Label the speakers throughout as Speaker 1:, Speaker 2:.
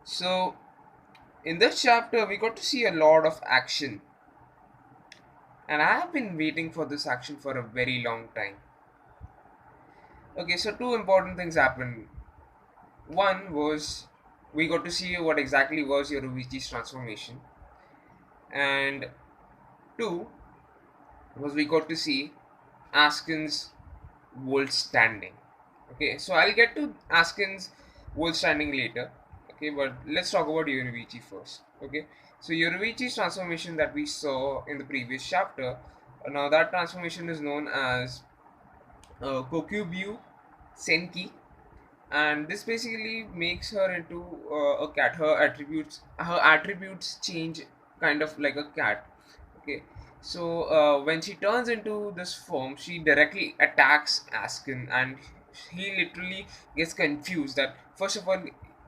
Speaker 1: So in this chapter, we got to see a lot of action, and I have been waiting for this action for a very long time. Okay, so two important things happened. One was we got to see what exactly was Yoruichi's transformation, and two was we got to see Askin's world standing. Okay, so I'll get to Askin's world standing later. Okay, but let's talk about Yoruichi first. Okay, so Yoruichi's transformation that we saw in the previous chapter, now that transformation is known as Kokubyu Senki, and this basically makes her into a cat. Her attributes change kind of like a cat. Okay, so when she turns into this form, she directly attacks Askin, and he literally gets confused that first of all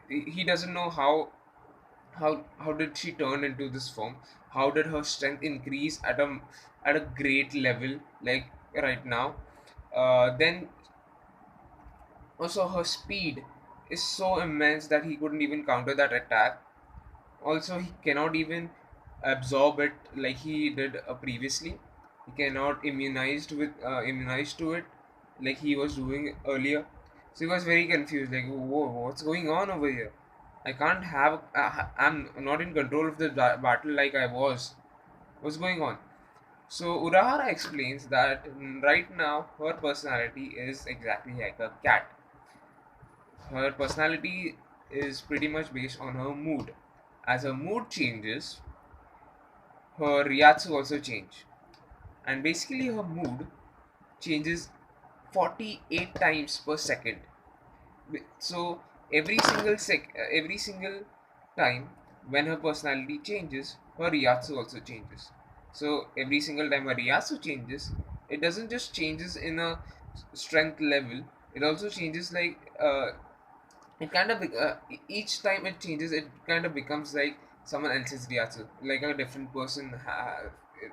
Speaker 1: he doesn't know how did she turn into this form, how did her strength increase at a great level like right now. Then also her speed is so immense that he couldn't even counter that attack. Also, he cannot even absorb it like he did previously. He cannot immunize to it like he was doing earlier. So he was very confused, like, whoa, what's going on over here? I can't have. I'm not in control of the battle like I was. What's going on? So Urahara explains that right now her personality is exactly like a cat. Her personality is pretty much based on her mood. As her mood changes, her Ryatsu also change. And basically her mood changes 48 times per second. So every single time when her personality changes, her Ryatsu also changes. So every single time her Ryatsu changes, it doesn't just changes in a strength level, it also changes like it kind of each time it changes, it kind of becomes like someone else's Ryatsu, like a different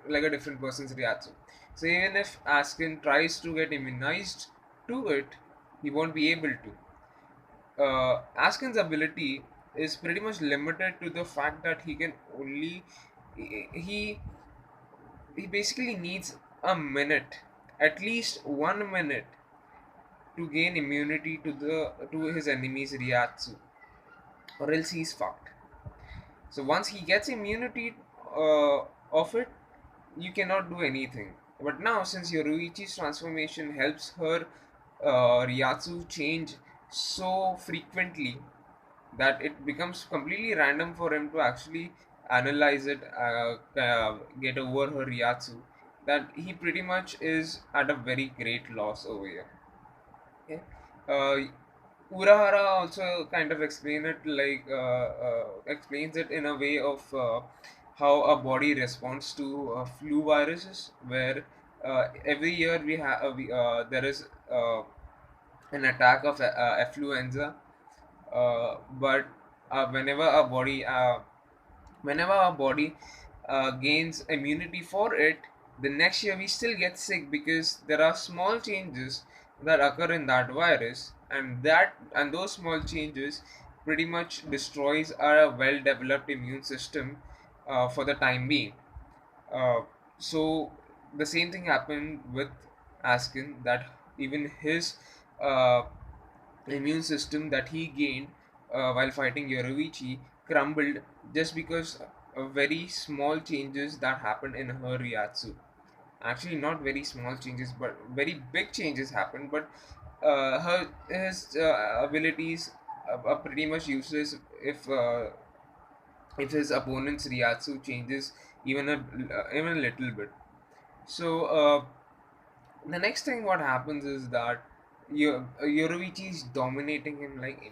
Speaker 1: like a different person's Ryatsu. So even if Askin tries to get immunized to it, he won't be able to. Askin's ability is pretty much limited to the fact that he can only he he basically needs a minute, at least 1 minute, to gain immunity to his enemy's Ryatsu, or else he's fucked. So once he gets immunity of it, you cannot do anything. But now, since Yoruichi's transformation helps her Ryatsu change so frequently that it becomes completely random for him to actually analyze it, get over her Ryatsu, that he pretty much is at a very great loss over here. Okay. Urahara also kind of explains it in a way of how a body responds to flu viruses, where every year there is an attack of affluenza, but whenever our body gains immunity for it, the next year we still get sick because there are small changes that occur in that virus, and those small changes pretty much destroys our well developed immune system for the time being. So the same thing happened with Askin, that even his uh, immune system that he gained while fighting Yoruichi crumbled just because of very small changes that happened in her Ryatsu. Actually, not very small changes, but very big changes happened. But her his abilities are pretty much useless if his opponent's Ryatsu changes even a little bit. So the next thing what happens is that Yoruichi is dominating him like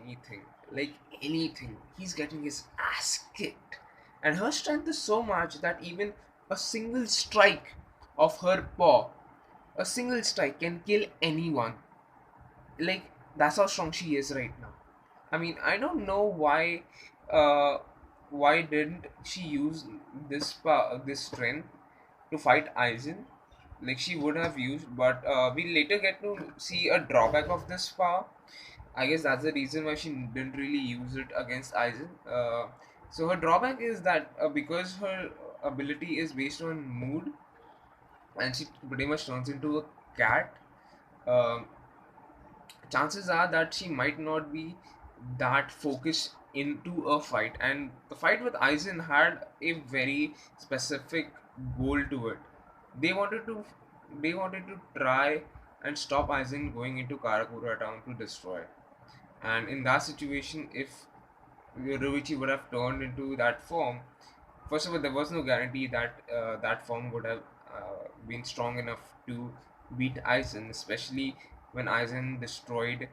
Speaker 1: anything. He's getting his ass kicked, and her strength is so much that even a single strike of her paw, a single strike can kill anyone. Like that's how strong she is right now. I mean, I don't know uh, why didn't she use this strength to fight Aizen, like she would have used, but we later get to see a drawback of this power. I guess that's the reason why she didn't really use it against Aizen. So her drawback is that because her ability is based on mood, and she pretty much turns into a cat. Um, Chances are that she might not be that focused into a fight, and the fight with Aizen had a very specific goal to it. They wanted to they wanted to try and stop Aizen going into Karakura town to destroy it. And in that situation, if Ruichi would have turned into that form, first of all, there was no guarantee that that form would have been strong enough to beat Aizen, especially when Aizen destroyed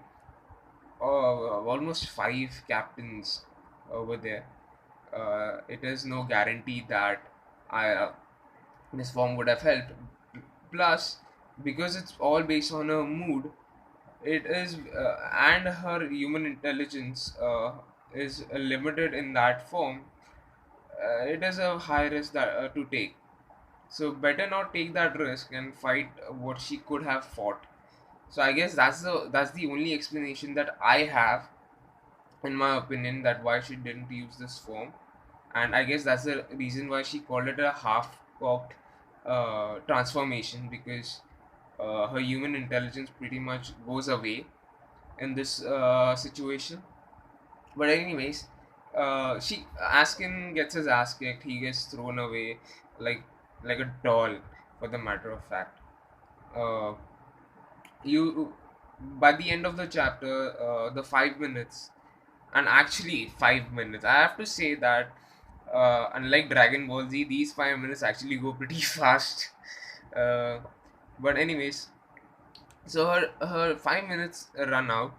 Speaker 1: almost five captains over there. It is no guarantee that this form would have helped. Plus, because it's all based on her mood, it is and her human intelligence is limited in that form. It is a high risk that to take. So better not take that risk and fight what she could have fought. So I guess that's the only explanation that I have, in my opinion, that why she didn't use this form. And I guess that's the reason why she called it a half cocked transformation, because her human intelligence pretty much goes away in this situation. But anyways, she Askin gets his ass kicked. He gets thrown away like like a doll, for the matter of fact. Uh, you By the end of the chapter, the 5 minutes, and actually 5 minutes, I have to say that unlike Dragon Ball Z, these 5 minutes actually go pretty fast. Uh, but anyways, so her 5 minutes run out,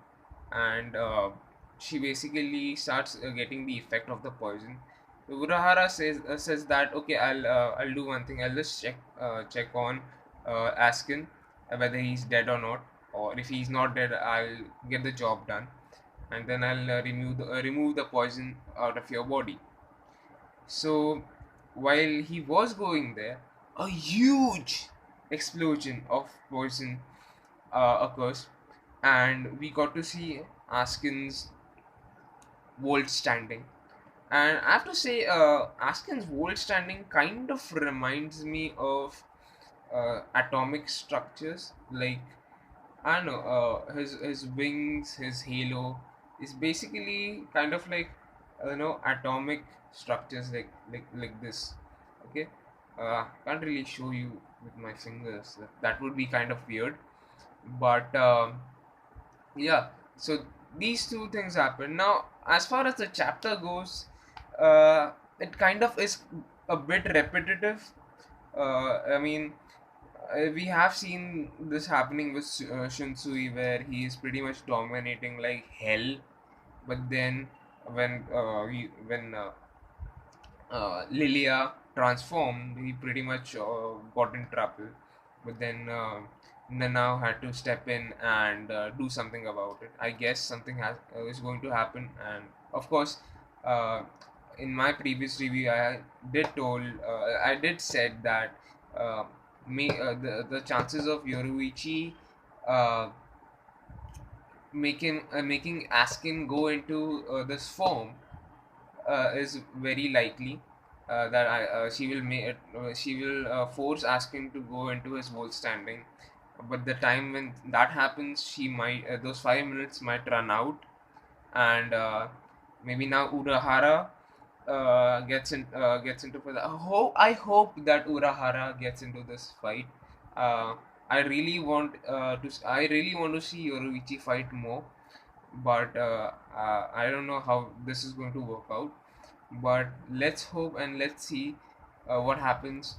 Speaker 1: and she basically starts getting the effect of the poison. So Urahara says that, okay, I'll do one thing. I'll just check on Askin, whether he's dead or not, or if he's not dead, I'll get the job done, and then I'll remove the poison out of your body. So while he was going there, a huge explosion of poison occurs, and we got to see Askin's volt standing. And I have to say, Askin's volt standing kind of reminds me of atomic structures. Like, I don't know, his wings, his halo is basically kind of like, atomic structures, like this. Okay, can't really show you with my fingers. That would be kind of weird, but yeah. So these two things happen. Now, as far as the chapter goes, it kind of is a bit repetitive. I mean, we have seen this happening with Shunsui, where he is pretty much dominating like hell. But then when Lilia transformed, he pretty much got in trouble. But then Nana had to step in and do something about it. I guess something is going to happen, and of course, uh, in my previous review, I did said that uh, the chances of Yoruichi uh, making Askin go into this form is very likely, that she will force Askin to go into his whole standing. But the time when that happens, she might those 5 minutes might run out, and maybe now Urahara gets into for the. I hope that Urahara gets into this fight. Uh, I really want to see Yoruichi fight more, but I don't know how this is going to work out. But let's hope and let's see what happens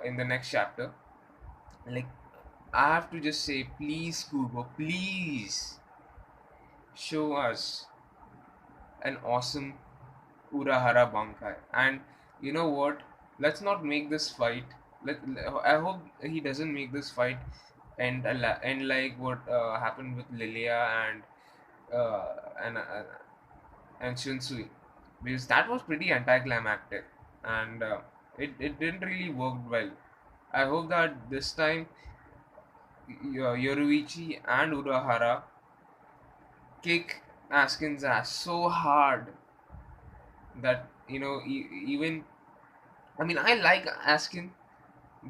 Speaker 1: in the next chapter. Like, I have to just say, please, Kubo, please show us an awesome Urahara Bankai. And you know what? Let's not make this fight. I hope he doesn't make this fight end like what happened with Lilia uh, and uh, and Shunsui, because that was pretty anticlimactic, and it didn't really work well. I hope that this time Yoruichi and Urahara kick Askin's ass so hard that even I mean I like Askin,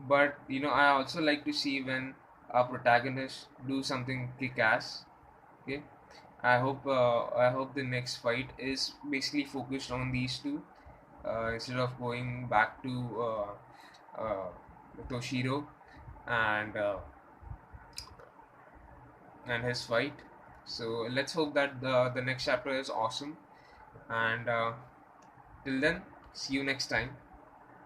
Speaker 1: but I also like to see when our protagonists do something kick ass. Okay, I hope the next fight is basically focused on these two instead of going back to Toshiro and his fight. So let's hope that the next chapter is awesome. And till then, see you next time.